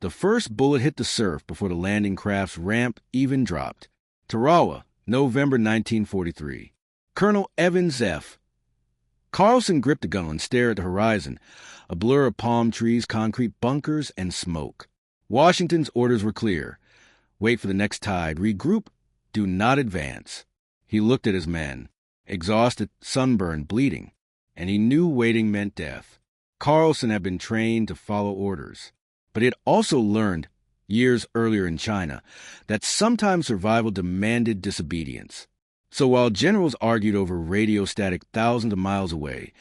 The first bullet hit the surf before the landing craft's ramp even dropped. Tarawa, November 1943. Colonel Evans F. Carlson gripped the gun and stared at the horizon, a blur of palm trees, concrete bunkers, and smoke. Washington's orders were clear. Wait for the next tide. Regroup. Do not advance. He looked at his men, exhausted, sunburned, bleeding, and he knew waiting meant death. Carlson had been trained to follow orders, but he had also learned, years earlier in China, that sometimes survival demanded disobedience. So while generals argued over radio static thousands of miles away,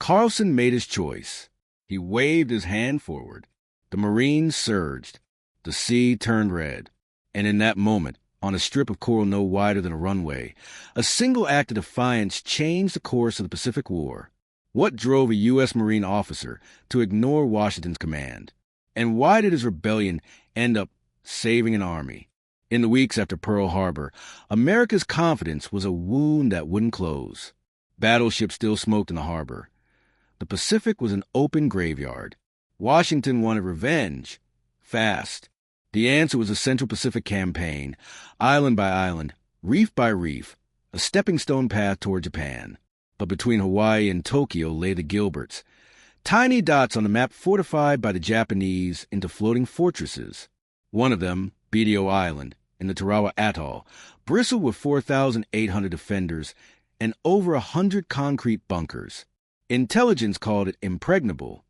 Carlson made his choice. He waved his hand forward. The Marines surged. The sea turned red. And in that moment, on a strip of coral no wider than a runway, a single act of defiance changed the course of the Pacific War. What drove a U.S. Marine officer to ignore Washington's command? And why did his rebellion end up saving an army? In the weeks after Pearl Harbor, America's confidence was a wound that wouldn't close. Battleships still smoked in the harbor. The Pacific was an open graveyard. Washington wanted revenge. Fast. The answer was a Central Pacific campaign, island by island, reef by reef, a stepping stone path toward Japan. But between Hawaii and Tokyo lay the Gilberts, tiny dots on the map fortified by the Japanese into floating fortresses. One of them, Bedio Island, in the Tarawa Atoll, bristled with 4,800 defenders and over 100 concrete bunkers. Intelligence called it impregnable.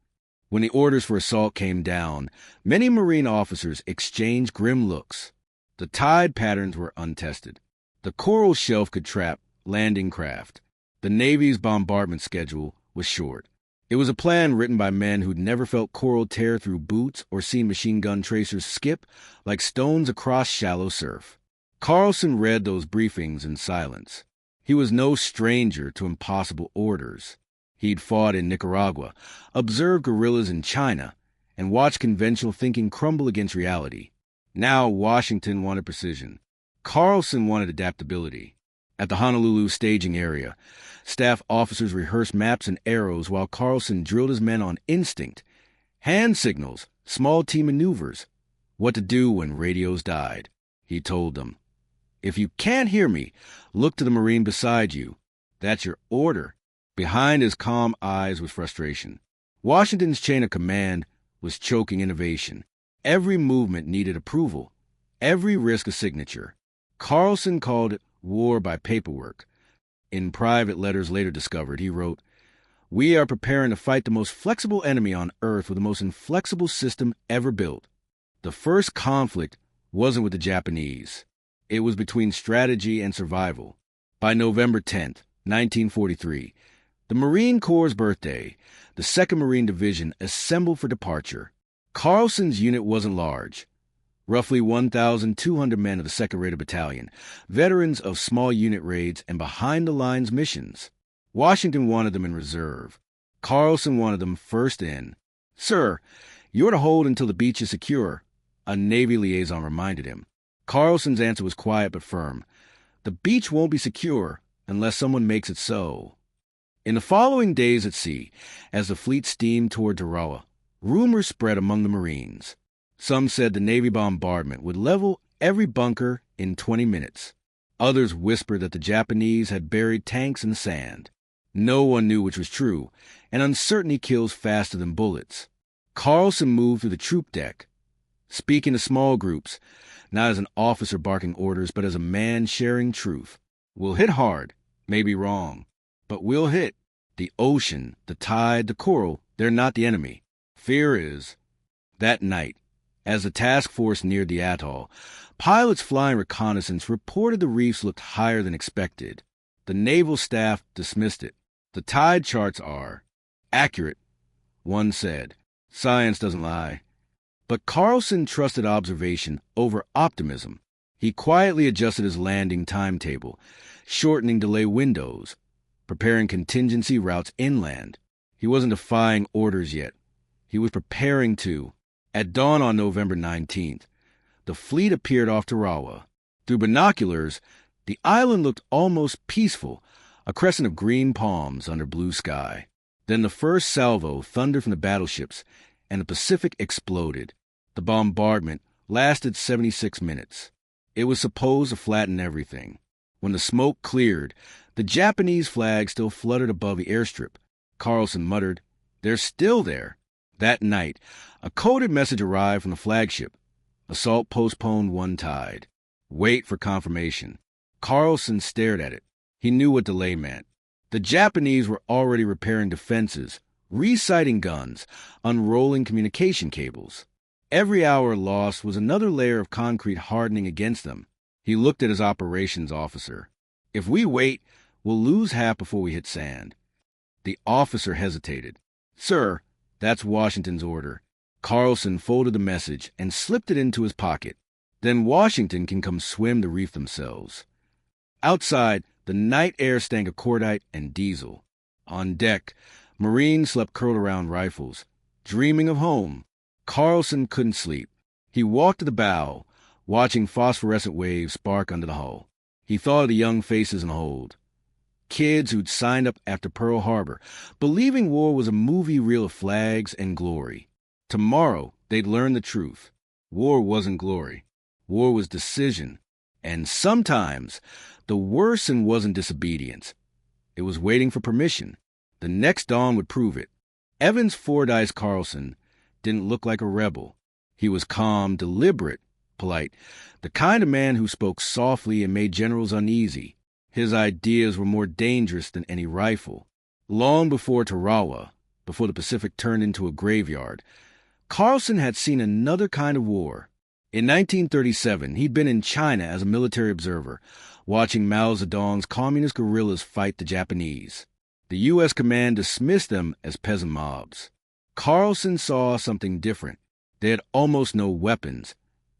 When the orders for assault came down, many Marine officers exchanged grim looks. The tide patterns were untested. The coral shelf could trap landing craft. The Navy's bombardment schedule was short. It was a plan written by men who'd never felt coral tear through boots or seen machine gun tracers skip like stones across shallow surf. Carlson read those briefings in silence. He was no stranger to impossible orders. He'd fought in Nicaragua, observed guerrillas in China, and watched conventional thinking crumble against reality. Now Washington wanted precision. Carlson wanted adaptability. At the Honolulu staging area, staff officers rehearsed maps and arrows while Carlson drilled his men on instinct, hand signals, small team maneuvers, what to do when radios died. He told them, "If you can't hear me, look to the Marine beside you. That's your order." Behind his calm eyes was frustration. Washington's chain of command was choking innovation. Every movement needed approval, every risk a signature. Carlson called it war by paperwork. In private letters later discovered, he wrote, "We are preparing to fight the most flexible enemy on Earth with the most inflexible system ever built." The first conflict wasn't with the Japanese. It was between strategy and survival. By November 10th, 1943, the Marine Corps' birthday, the 2nd Marine Division assembled for departure. Carlson's unit wasn't large. Roughly 1,200 men of the 2nd Raider Battalion, veterans of small unit raids and behind-the-lines missions. Washington wanted them in reserve. Carlson wanted them first in. "Sir, you're to hold until the beach is secure," a Navy liaison reminded him. Carlson's answer was quiet but firm. "The beach won't be secure unless someone makes it so." In the following days at sea, as the fleet steamed toward Tarawa, rumors spread among the Marines. Some said the Navy bombardment would level every bunker in 20 minutes. Others whispered that the Japanese had buried tanks in the sand. No one knew which was true, and uncertainty kills faster than bullets. Carlson moved through the troop deck, speaking to small groups, not as an officer barking orders, but as a man sharing truth. "We'll hit hard, may be wrong, but we'll hit. The ocean, the tide, the coral, they're not the enemy. Fear is." That night, as the task force neared the atoll, pilots flying reconnaissance reported the reefs looked higher than expected. The naval staff dismissed it. "The tide charts are accurate," one said. "Science doesn't lie." But Carlson trusted observation over optimism. He quietly adjusted his landing timetable, shortening delay windows, preparing contingency routes inland. He wasn't defying orders yet. He was preparing to. At dawn on November 19th, the fleet appeared off Tarawa. Through binoculars, the island looked almost peaceful, a crescent of green palms under blue sky. Then the first salvo thundered from the battleships, and the Pacific exploded. The bombardment lasted 76 minutes. It was supposed to flatten everything. When the smoke cleared, the Japanese flag still fluttered above the airstrip. Carlson muttered, "They're still there." That night, a coded message arrived from the flagship. Assault postponed one tide. Wait for confirmation. Carlson stared at it. He knew what delay meant. The Japanese were already repairing defenses, resighting guns, unrolling communication cables. Every hour lost was another layer of concrete hardening against them. He looked at his operations officer. "If we wait, we'll lose half before we hit sand." The officer hesitated. "Sir, that's Washington's order." Carlson folded the message and slipped it into his pocket. "Then Washington can come swim to reef themselves." Outside, the night air stank of cordite and diesel. On deck, Marines slept curled around rifles, dreaming of home. Carlson couldn't sleep. He walked to the bow, watching phosphorescent waves spark under the hull. He thought of the young faces in the hold. Kids who'd signed up after Pearl Harbor, believing war was a movie reel of flags and glory. Tomorrow, they'd learn the truth. War wasn't glory. War was decision. And sometimes, the worst sin wasn't disobedience. It was waiting for permission. The next dawn would prove it. Evans Fordyce Carlson didn't look like a rebel. He was calm, deliberate, polite, the kind of man who spoke softly and made generals uneasy. His ideas were more dangerous than any rifle. Long before Tarawa, before the Pacific turned into a graveyard, Carlson had seen another kind of war. In 1937, he'd been in China as a military observer, watching Mao Zedong's communist guerrillas fight the Japanese. The U.S. command dismissed them as peasant mobs. Carlson saw something different. They had almost no weapons,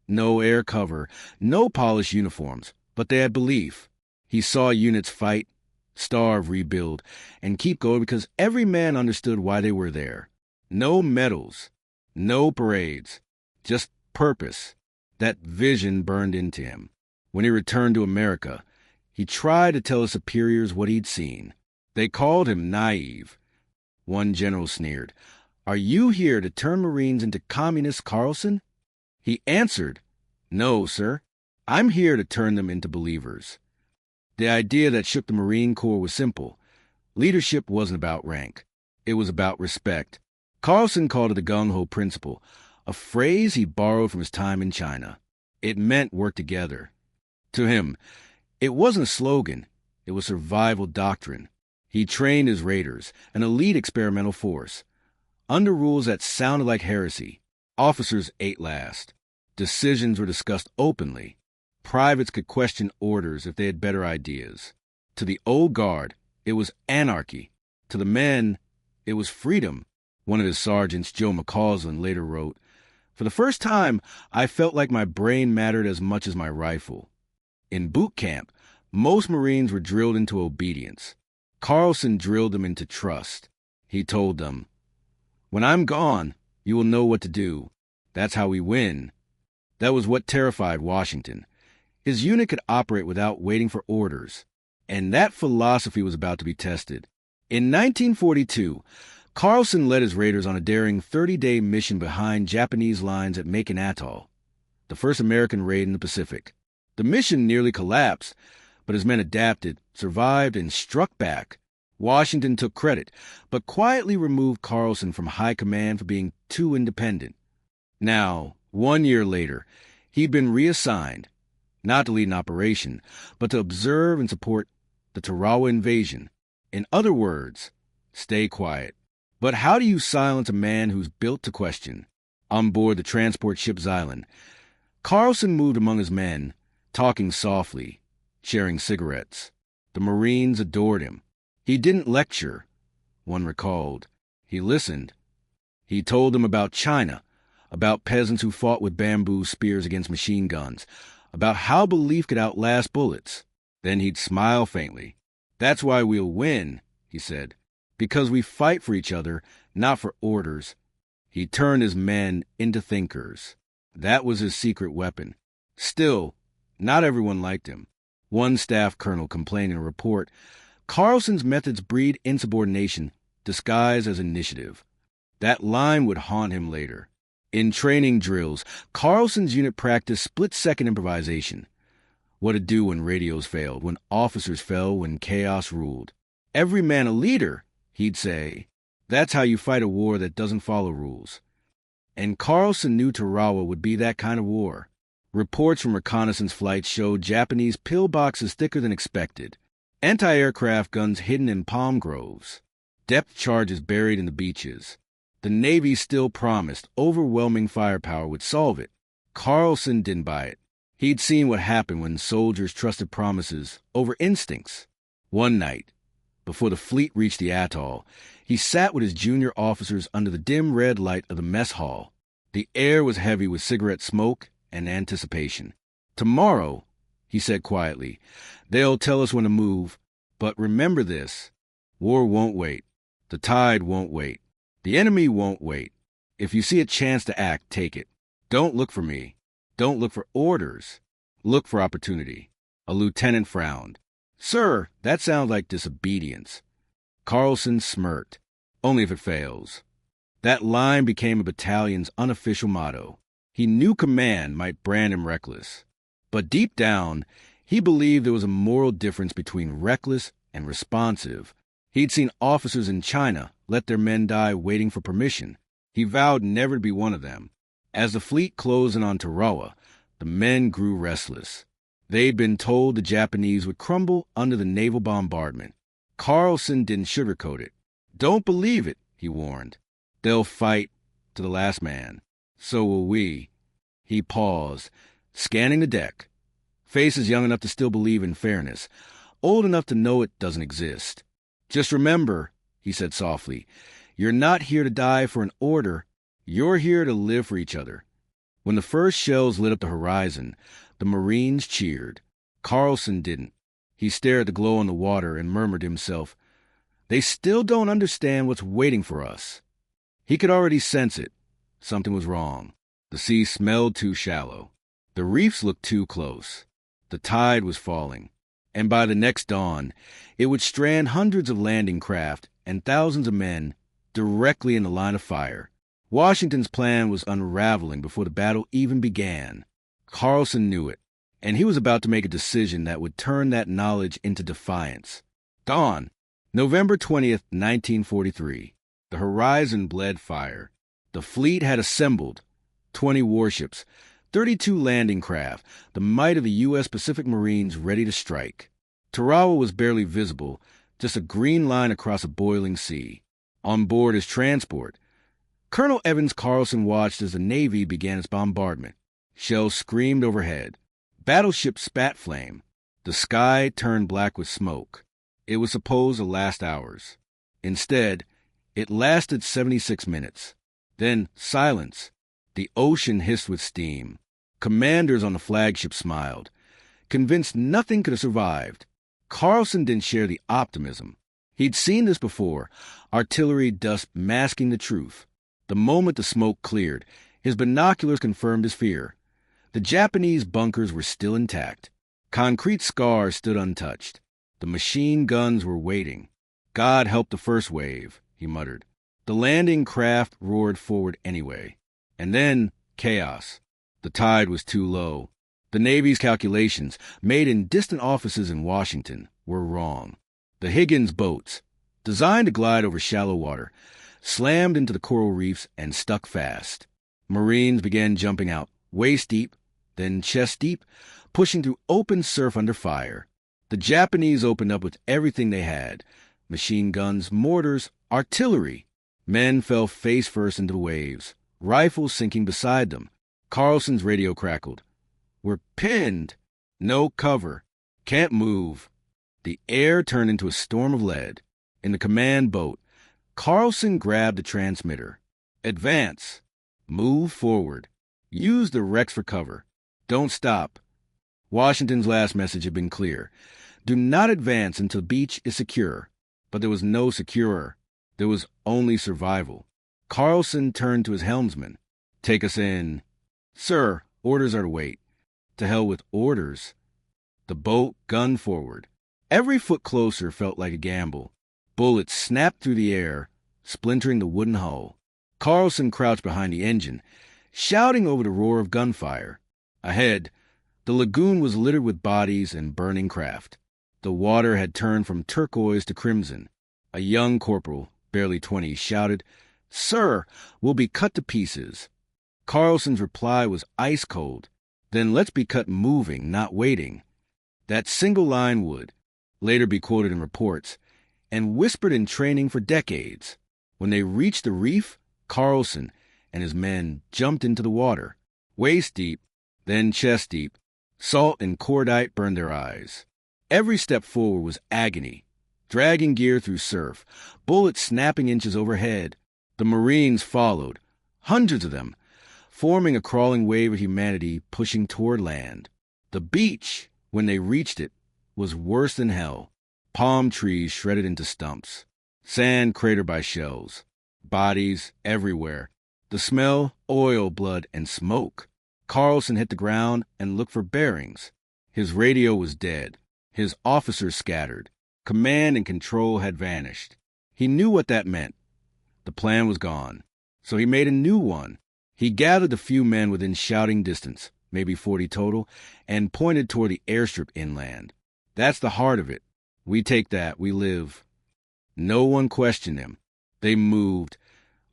no air cover, no polished uniforms, but they had belief. He saw units fight, starve, rebuild, and keep going because every man understood why they were there. No medals, no parades, just purpose. That vision burned into him. When he returned to America, he tried to tell his superiors what he'd seen. They called him naive. One general sneered, "Are you here to turn Marines into communists, Carlson?" He answered, "No, sir. I'm here to turn them into believers." The idea that shook the Marine Corps was simple. Leadership wasn't about rank. It was about respect. Carlson called it the gung-ho principle, a phrase he borrowed from his time in China. It meant work together. To him, it wasn't a slogan. It was survival doctrine. He trained his raiders, an elite experimental force. Under rules that sounded like heresy, officers ate last. Decisions were discussed openly. Privates could question orders if they had better ideas. To the old guard, it was anarchy. To the men, it was freedom. One of his sergeants, Joe McCausland, later wrote, "For the first time, I felt like my brain mattered as much as my rifle." In boot camp, most Marines were drilled into obedience. Carlson drilled them into trust. He told them, "When I'm gone, you will know what to do. That's how we win." That was what terrified Washington. His unit could operate without waiting for orders, and that philosophy was about to be tested. In 1942, Carlson led his raiders on a daring 30-day mission behind Japanese lines at Makin Atoll, the first American raid in the Pacific. The mission nearly collapsed, but his men adapted, survived, and struck back. Washington took credit, but quietly removed Carlson from high command for being too independent. Now, 1 year later, he'd been reassigned, not to lead an operation, but to observe and support the Tarawa invasion. In other words, stay quiet. But how do you silence a man who's built to question? On board the transport ship Xylan, Carlson moved among his men, talking softly, sharing cigarettes. The Marines adored him. He didn't lecture, one recalled. He listened. He told them about China, about peasants who fought with bamboo spears against machine guns, about how belief could outlast bullets. Then he'd smile faintly. "That's why we'll win," he said, "because we fight for each other, not for orders." He turned his men into thinkers. That was his secret weapon. Still, not everyone liked him. One staff colonel complained in a report, "Carlson's methods breed insubordination, disguised as initiative." That line would haunt him later. In training drills, Carlson's unit practiced split-second improvisation. What to do when radios failed, when officers fell, when chaos ruled. Every man a leader, he'd say. That's how you fight a war that doesn't follow rules. And Carlson knew Tarawa would be that kind of war. Reports from reconnaissance flights showed Japanese pillboxes thicker than expected, anti-aircraft guns hidden in palm groves, depth charges buried in the beaches. The Navy still promised overwhelming firepower would solve it. Carlson didn't buy it. He'd seen what happened when soldiers trusted promises over instincts. One night, before the fleet reached the atoll, he sat with his junior officers under the dim red light of the mess hall. The air was heavy with cigarette smoke and anticipation. Tomorrow, he said quietly, they'll tell us when to move, but remember this, war won't wait. The tide won't wait. The enemy won't wait. If you see a chance to act, take it. Don't look for me. Don't look for orders. Look for opportunity. A lieutenant frowned. Sir, that sounds like disobedience. Carlson smirked. Only if it fails. That line became a battalion's unofficial motto. He knew command might brand him reckless. But deep down, he believed there was a moral difference between reckless and responsive. He'd seen officers in China let their men die waiting for permission. He vowed never to be one of them. As the fleet closed in on Tarawa, the men grew restless. They'd been told the Japanese would crumble under the naval bombardment. Carlson didn't sugarcoat it. Don't believe it, he warned. They'll fight to the last man. So will we. He paused, scanning the deck. Faces young enough to still believe in fairness, old enough to know it doesn't exist. Just remember, he said softly, you're not here to die for an order. You're here to live for each other. When the first shells lit up the horizon, the Marines cheered. Carlson didn't. He stared at the glow on the water and murmured to himself, they still don't understand what's waiting for us. He could already sense it. Something was wrong. The sea smelled too shallow. The reefs looked too close. The tide was falling. And by the next dawn, it would strand hundreds of landing craft and thousands of men directly in the line of fire. Washington's plan was unraveling before the battle even began. Carlson knew it, and he was about to make a decision that would turn that knowledge into defiance. Dawn, November 20th, 1943. The horizon bled fire. The fleet had assembled, 20 warships, 32 landing craft, the might of the U.S. Pacific Marines ready to strike. Tarawa was barely visible, just a green line across a boiling sea. On board his transport, Colonel Evans Carlson watched as the Navy began its bombardment. Shells screamed overhead. Battleships spat flame. The sky turned black with smoke. It was supposed to last hours. Instead, it lasted 76 minutes. Then silence. The ocean hissed with steam. Commanders on the flagship smiled, convinced nothing could have survived. Carlson didn't share the optimism. He'd seen this before, artillery dust masking the truth. The moment the smoke cleared, his binoculars confirmed his fear. The Japanese bunkers were still intact. Concrete scars stood untouched. The machine guns were waiting. God help the first wave, he muttered. The landing craft roared forward anyway. And then, chaos. The tide was too low. The Navy's calculations, made in distant offices in Washington, were wrong. The Higgins boats, designed to glide over shallow water, slammed into the coral reefs and stuck fast. Marines began jumping out, waist-deep, then chest-deep, pushing through open surf under fire. The Japanese opened up with everything they had, machine guns, mortars, artillery. Men fell face-first into the waves, rifles sinking beside them. Carlson's radio crackled. We're pinned. No cover. Can't move. The air turned into a storm of lead. In the command boat, Carlson grabbed the transmitter. Advance. Move forward. Use the wrecks for cover. Don't stop. Washington's last message had been clear. Do not advance until the beach is secure. But there was no securer. There was only survival. Carlson turned to his helmsman. Take us in. Sir, orders are to wait. To hell with orders. The boat gunned forward. Every foot closer felt like a gamble. Bullets snapped through the air, splintering the wooden hull. Carlson crouched behind the engine, shouting over the roar of gunfire. Ahead, the lagoon was littered with bodies and burning craft. The water had turned from turquoise to crimson. A young corporal, barely 20, shouted, "Sir, we'll be cut to pieces." Carlson's reply was ice cold. "Then let's be cut moving, not waiting." That single line would later be quoted in reports and whispered in training for decades. When they reached the reef, Carlson and his men jumped into the water, waist deep, then chest deep. Salt and cordite burned their eyes. Every step forward was agony, dragging gear through surf, bullets snapping inches overhead. The Marines followed, hundreds of them, forming a crawling wave of humanity pushing toward land. The beach, when they reached it, was worse than hell. Palm trees shredded into stumps, sand cratered by shells, bodies everywhere. The smell, oil, blood, and smoke. Carlson hit the ground and looked for bearings. His radio was dead. His officers scattered. Command and control had vanished. He knew what that meant. The plan was gone. So he made a new one. He gathered the few men within shouting distance, maybe 40 total, and pointed toward the airstrip inland. "That's the heart of it. We take that. We live." No one questioned him. They moved,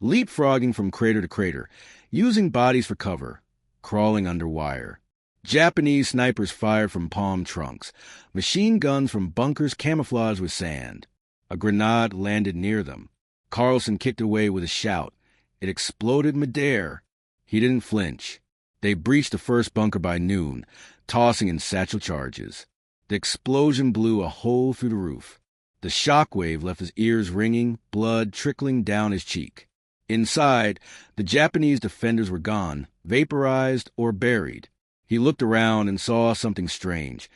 leapfrogging from crater to crater, using bodies for cover, crawling under wire. Japanese snipers fired from palm trunks, machine guns from bunkers camouflaged with sand. A grenade landed near them. Carlson kicked it away with a shout. It exploded midair. He didn't flinch. They breached the first bunker by noon, tossing in satchel charges. The explosion blew a hole through the roof. The shockwave left his ears ringing, blood trickling down his cheek. Inside, the Japanese defenders were gone, vaporized or buried. He looked around and saw something strange.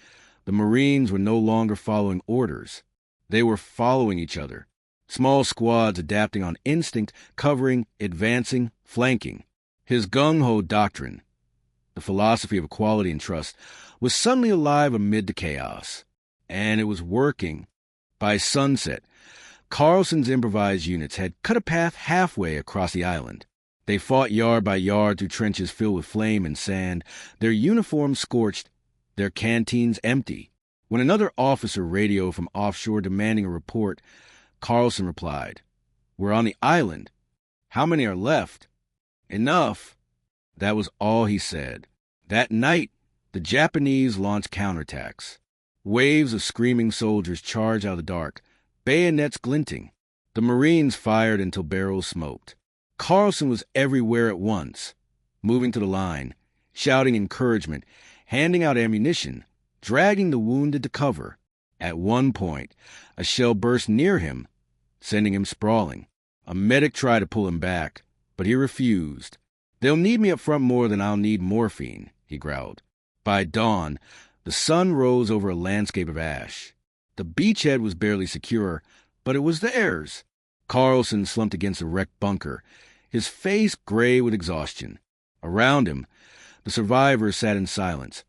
The Marines were no longer following orders. They were following each other. Small squads adapting on instinct, covering, advancing, flanking. His gung-ho doctrine, the philosophy of equality and trust, was suddenly alive amid the chaos. And it was working. By sunset, Carlson's improvised units had cut a path halfway across the island. They fought yard by yard through trenches filled with flame and sand, their uniforms scorched, their canteens empty. When another officer radioed from offshore demanding a report, Carlson replied, "We're on the island. How many are left?" "Enough." That was all he said. That night, the Japanese launched counterattacks. Waves of screaming soldiers charged out of the dark, bayonets glinting. The Marines fired until barrels smoked. Carlson was everywhere at once, moving to the line, shouting encouragement, handing out ammunition, dragging the wounded to cover. At one point, a shell burst near him, sending him sprawling. A medic tried to pull him back, but he refused. "They'll need me up front more than I'll need morphine," he growled. By dawn, the sun rose over a landscape of ash. The beachhead was barely secure, but it was theirs. Carlson slumped against a wrecked bunker, his face gray with exhaustion. Around him, the survivors sat in silence,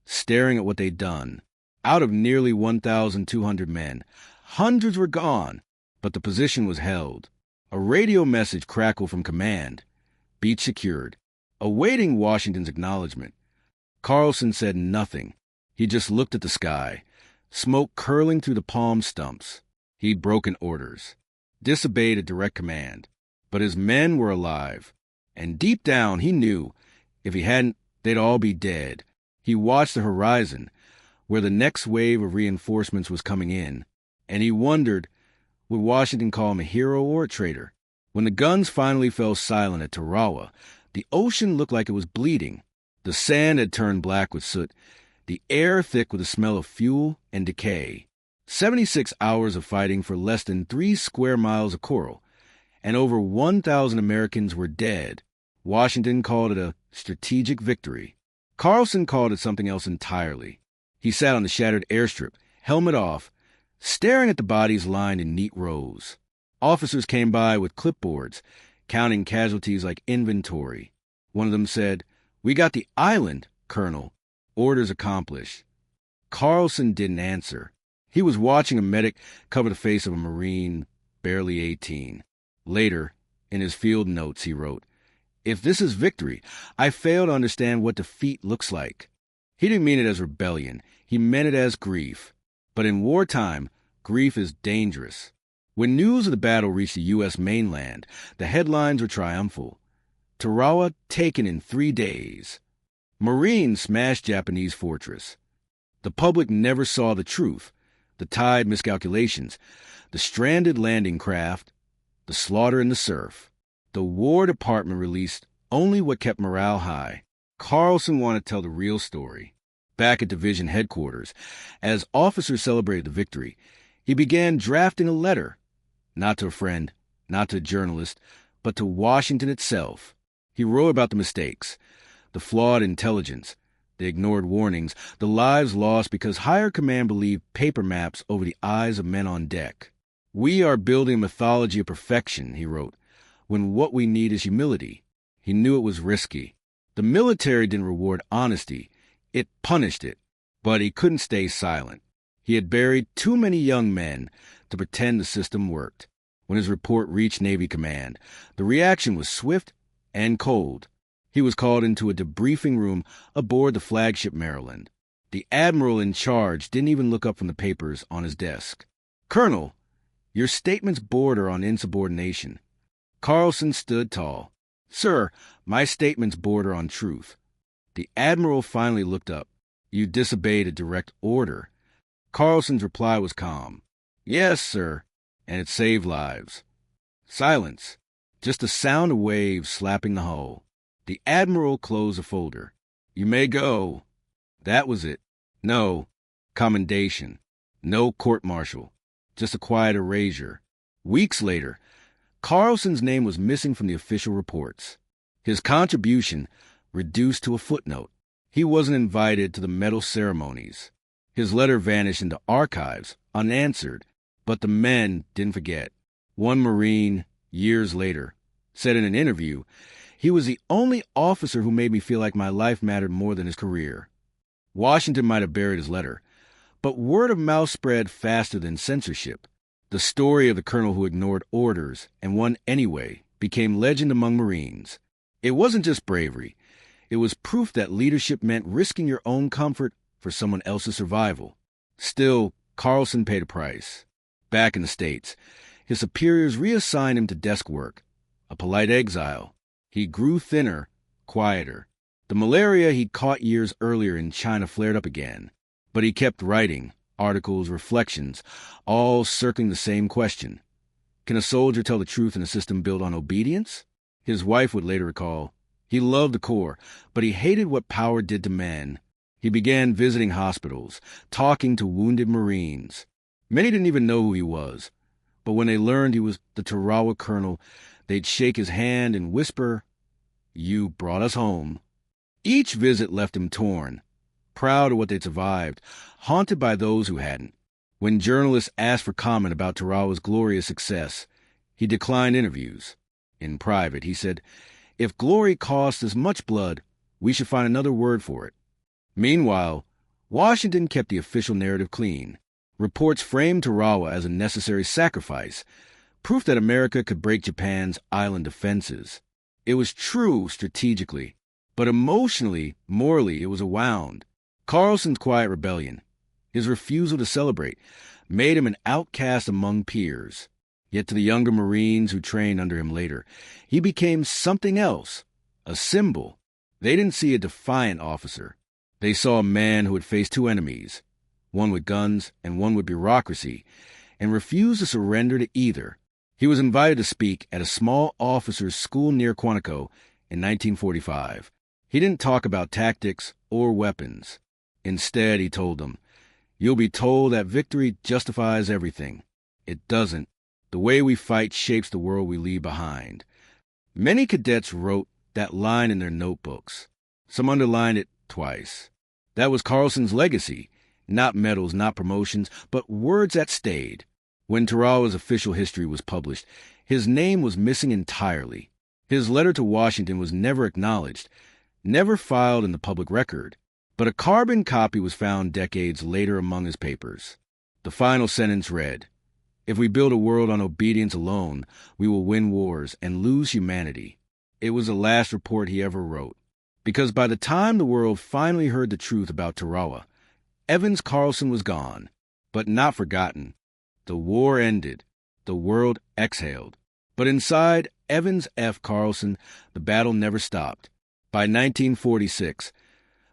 staring at what they'd done. Out of nearly 1,200 men, hundreds were gone, but the position was held. A radio message crackled from command. Beach secured, awaiting Washington's acknowledgement. Carlson said nothing. He just looked at the sky, smoke curling through the palm stumps. He'd broken orders, disobeyed a direct command. But his men were alive, and deep down he knew, if he hadn't, they'd all be dead. He watched the horizon, where the next wave of reinforcements was coming in, and he wondered, would Washington call him a hero or a traitor? When the guns finally fell silent at Tarawa, the ocean looked like it was bleeding. The sand had turned black with soot, the air thick with the smell of fuel and decay. 76 hours of fighting for less than 3 square miles of coral, and over 1,000 Americans were dead. Washington called it a strategic victory. Carlson called it something else entirely. He sat on the shattered airstrip, helmet off, staring at the bodies lined in neat rows. Officers came by with clipboards, counting casualties like inventory. One of them said, "We got the island, Colonel. Orders accomplished." Carlson didn't answer. He was watching a medic cover the face of a Marine, barely 18. Later, in his field notes, he wrote, If this is victory, I fail to understand what defeat looks like. He didn't mean it as rebellion. He meant it as grief. But in wartime, grief is dangerous. When news of the battle reached the U.S. mainland, the headlines were triumphal. Tarawa taken in 3 days. Marines smashed Japanese fortress. The public never saw the truth, the tide miscalculations, the stranded landing craft, the slaughter in the surf. The War Department released only what kept morale high. Carlson wanted to tell the real story. Back at division headquarters, as officers celebrated the victory, he began drafting a letter, not to a friend, not to a journalist, but to Washington itself. He wrote about the mistakes, the flawed intelligence, the ignored warnings, the lives lost because higher command believed paper maps over the eyes of men on deck. "We are building a mythology of perfection," he wrote, "when what we need is humility." He knew it was risky. The military didn't reward honesty. It punished it. But he couldn't stay silent. He had buried too many young men to pretend the system worked. When his report reached Navy Command, the reaction was swift and cold. He was called into a debriefing room aboard the flagship Maryland. The admiral in charge didn't even look up from the papers on his desk. "Colonel, your statements border on insubordination." Carlson stood tall. "Sir, my statements border on truth." The admiral finally looked up. "You disobeyed a direct order." Carlson's reply was calm. "Yes, sir, and it saved lives." Silence. Just the sound of waves slapping the hull. The admiral closed the folder. "You may go." That was it. No commendation. No court-martial. Just a quiet erasure. Weeks later, Carlson's name was missing from the official reports. His contribution reduced to a footnote. He wasn't invited to the medal ceremonies. His letter vanished into archives, unanswered, but the men didn't forget. One Marine, years later, said in an interview, "He was the only officer who made me feel like my life mattered more than his career." Washington might have buried his letter, but word of mouth spread faster than censorship. The story of the colonel who ignored orders and won anyway became legend among Marines. It wasn't just bravery. It was proof that leadership meant risking your own comfort for someone else's survival. Still, Carlson paid a price. Back in the States, his superiors reassigned him to desk work, a polite exile. He grew thinner, quieter. The malaria he'd caught years earlier in China flared up again. But he kept writing, articles, reflections, all circling the same question. Can a soldier tell the truth in a system built on obedience? His wife would later recall, he loved the Corps, but he hated what power did to men. He began visiting hospitals, talking to wounded Marines. Many didn't even know who he was, but when they learned he was the Tarawa colonel, they'd shake his hand and whisper, "You brought us home." Each visit left him torn, proud of what they'd survived, haunted by those who hadn't. When journalists asked for comment about Tarawa's glorious success, he declined interviews. In private, he said, "If glory costs as much blood, we should find another word for it." Meanwhile, Washington kept the official narrative clean. Reports framed Tarawa as a necessary sacrifice, proof that America could break Japan's island defenses. It was true strategically, but emotionally, morally, it was a wound. Carlson's quiet rebellion, his refusal to celebrate, made him an outcast among peers. Yet to the younger Marines who trained under him later, he became something else, a symbol. They didn't see a defiant officer. They saw a man who had faced two enemies, one with guns and one with bureaucracy, and refused to surrender to either. He was invited to speak at a small officers' school near Quantico in 1945. He didn't talk about tactics or weapons. Instead, he told them, "You'll be told that victory justifies everything. It doesn't. The way we fight shapes the world we leave behind." Many cadets wrote that line in their notebooks. Some underlined it twice. That was Carlson's legacy. Not medals, not promotions, but words that stayed. When Tarawa's official history was published, his name was missing entirely. His letter to Washington was never acknowledged, never filed in the public record. But a carbon copy was found decades later among his papers. The final sentence read, "If we build a world on obedience alone, we will win wars and lose humanity." It was the last report he ever wrote. Because by the time the world finally heard the truth about Tarawa, Evans Carlson was gone, but not forgotten. The war ended. The world exhaled. But inside Evans F. Carlson, the battle never stopped. By 1946,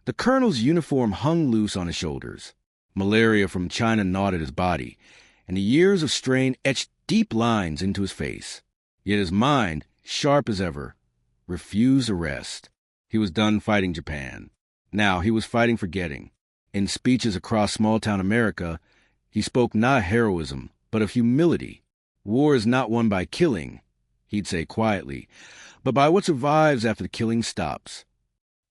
the colonel's uniform hung loose on his shoulders. Malaria from China gnawed at his body, and the years of strain etched deep lines into his face. Yet his mind, sharp as ever, refused to rest. He was done fighting Japan. Now he was fighting forgetting. In speeches across small-town America, he spoke not of heroism, but of humility. War is not won by killing, he'd say quietly, but by what survives after the killing stops.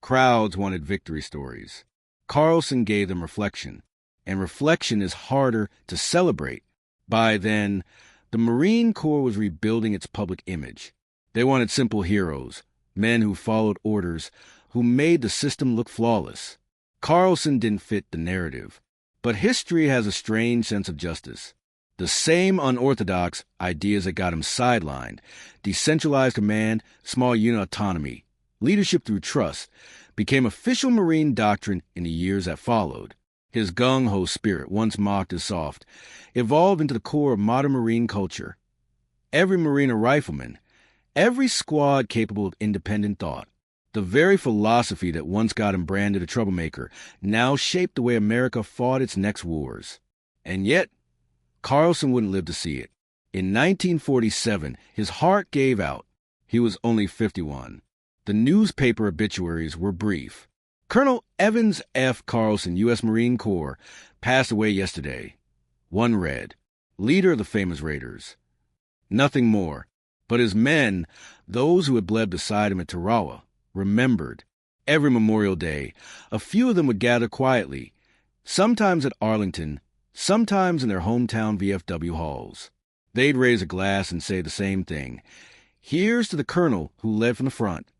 Crowds wanted victory stories. Carlson gave them reflection, and reflection is harder to celebrate. By then, the Marine Corps was rebuilding its public image. They wanted simple heroes, men who followed orders, who made the system look flawless. Carlson didn't fit the narrative, but history has a strange sense of justice. The same unorthodox ideas that got him sidelined, decentralized command, small unit autonomy, leadership through trust, became official Marine doctrine in the years that followed. His gung-ho spirit, once mocked as soft, evolved into the core of modern Marine culture. Every Marine a rifleman, every squad capable of independent thought. The very philosophy that once got him branded a troublemaker now shaped the way America fought its next wars. And yet, Carlson wouldn't live to see it. In 1947, his heart gave out. He was only 51. The newspaper obituaries were brief. Colonel Evans F. Carlson, U.S. Marine Corps, passed away yesterday. One read, leader of the famous Raiders. Nothing more, but his men, those who had bled beside him at Tarawa, remembered. Every Memorial Day, a few of them would gather quietly, sometimes at Arlington, sometimes in their hometown VFW halls. They'd raise a glass and say the same thing. Here's to the colonel who led from the front.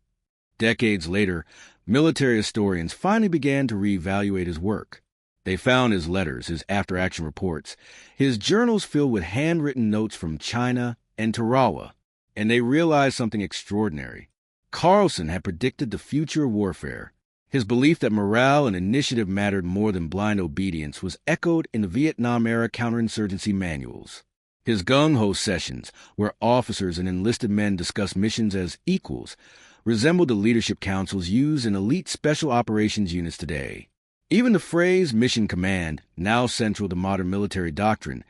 Decades later, military historians finally began to reevaluate his work. They found his letters, his after-action reports, his journals filled with handwritten notes from China and Tarawa, and they realized something extraordinary. Carlson had predicted the future of warfare. His belief that morale and initiative mattered more than blind obedience was echoed in the Vietnam-era counterinsurgency manuals. His gung-ho sessions, where officers and enlisted men discussed missions as equals, resembled the leadership councils used in elite special operations units today. Even the phrase mission command, now central to modern military doctrine,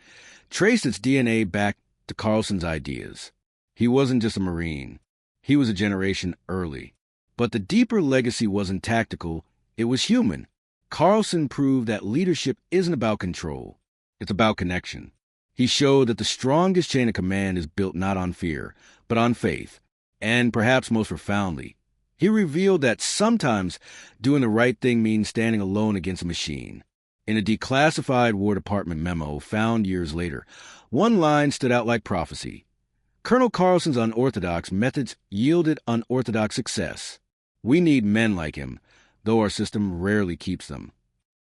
traced its DNA back to Carlson's ideas. He wasn't just a Marine. He was a generation early. But the deeper legacy wasn't tactical, it was human. Carlson proved that leadership isn't about control. It's about connection. He showed that the strongest chain of command is built not on fear, but on faith. And perhaps most profoundly, he revealed that sometimes doing the right thing means standing alone against a machine. In a declassified War Department memo found years later, one line stood out like prophecy. Colonel Carlson's unorthodox methods yielded unorthodox success. We need men like him, though our system rarely keeps them.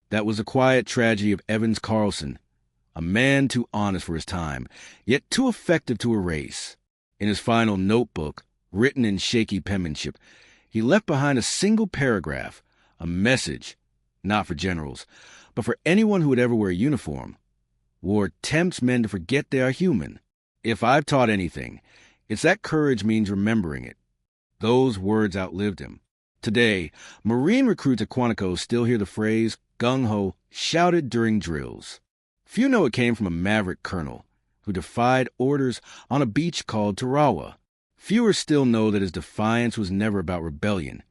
That was the quiet tragedy of Evans Carlson, a man too honest for his time, yet too effective to erase. In his final notebook, written in shaky penmanship, he left behind a single paragraph, a message, not for generals, but for anyone who would ever wear a uniform. War tempts men to forget they are human. If I've taught anything, it's that courage means remembering it. Those words outlived him. Today, Marine recruits at Quantico still hear the phrase, gung-ho, shouted during drills. Few know it came from a maverick colonel who defied orders on a beach called Tarawa. Fewer still know that his defiance was never about rebellion.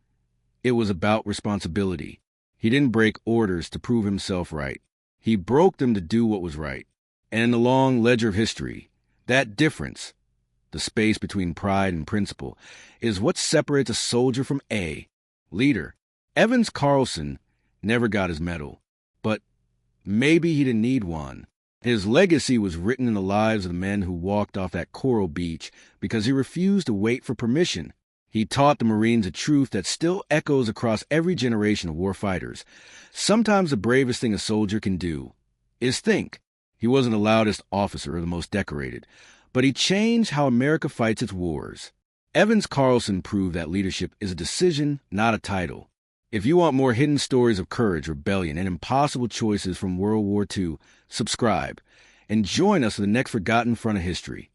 It was about responsibility. He didn't break orders to prove himself right. He broke them to do what was right. And in the long ledger of history, that difference, the space between pride and principle, is what separates a soldier from a leader. Evans Carlson never got his medal, but maybe he didn't need one. His legacy was written in the lives of the men who walked off that coral beach because he refused to wait for permission. He taught the Marines a truth that still echoes across every generation of warfighters. Sometimes the bravest thing a soldier can do is think. He wasn't the loudest officer or the most decorated, but he changed how America fights its wars. Evans Carlson proved that leadership is a decision, not a title. If you want more hidden stories of courage, rebellion, and impossible choices from World War II, subscribe and join us for the next Forgotten Front of History.